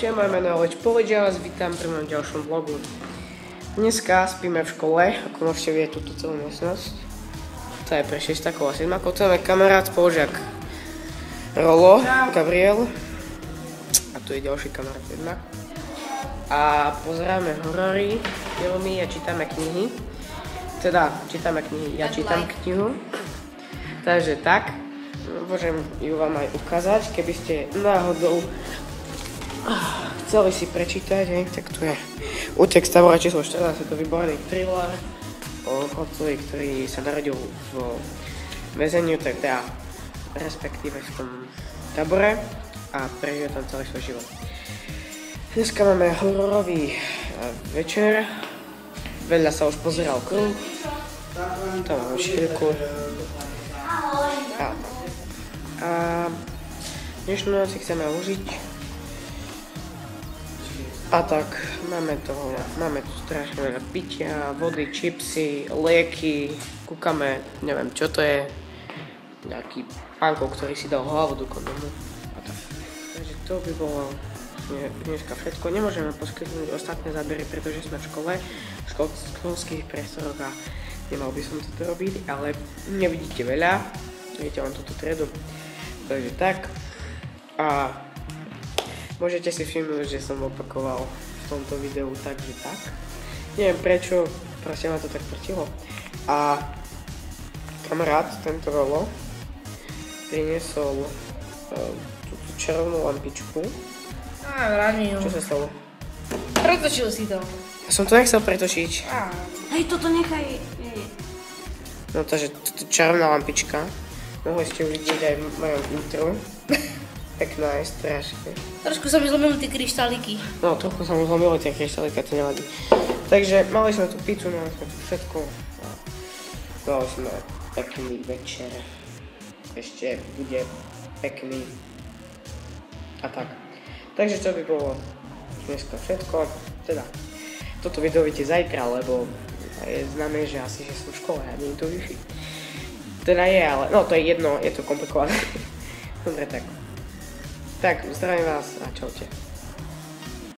Čaute, moje meno je Leč Polič, ja vás vítam pri mojom ďalšom vlogu. Dneska spíme v škole, ako môžete vidieť túto celú miestnosť. To je pre 6-takov a 7-takov. To je kamarát, spolužiak Rolo, Gabriel. A tu je ďalší kamarát 1. A pozeráme horory, filmy a čítame knihy. Teda, čítame knihy, ja čítam knihu. Takže tak, môžem ju vám aj ukázať, keby ste náhodou chceli si prečítať, hej, tak tu je Útek z tábora číslo 14, je to výborný thriller o chlapcovi, ktorý sa narodil v väzeniu, tak teda respektíve v tom tábore a prežije tam celý svoj život. Dneska máme hororový večer, veľa sa už pozeral Kruh, tam máme Šírku a dnešnú noc si chceme užiť. A tak, máme tu strašne veľa pitia, vody, čipsy, lieky, kúkame, neviem čo to je, nejaký pánko, ktorý si dal hlavu do kondomu a tak. Takže to by bolo dneska všetko. Nemôžeme poskytnúť ostatné zábery, pretože sme v škole, v školských priestoroch a nemal by som to robiť, ale nevidíte veľa, vidíte len túto triedu, takže tak. A môžete si všimnúť, že som opakoval v tomto videu takže tak. Neviem prečo, proste ma to tak prtilo. A kamarát, tento Rolo, priniesol túto červenú lampičku. Ranil. Čo sa stalo? Pretočil si to. Ja som to nechcel pretočiť. Hej, toto nechaj. No takže toto červená lampička. Mohli ste ju vidieť aj v mojom intro. Pekná je strašne. Trošku sa mi zlomili tie kryštáliky. No, trochu sa mi zlomili tie kryštálika, to nevadí. Takže mali sme tu pizzu, mali sme tu všetko. Mali sme pekný večer. Ešte bude pekný. A tak. Takže to by bolo dneska všetko. Teda, toto video vidíte zajtra, lebo je známe, že asi že som v škole a nie je to Wi-Fi. Teda je, ale no to je jedno, je to komplikované. Dobre, tak. Tak, zdravím vás a čaute.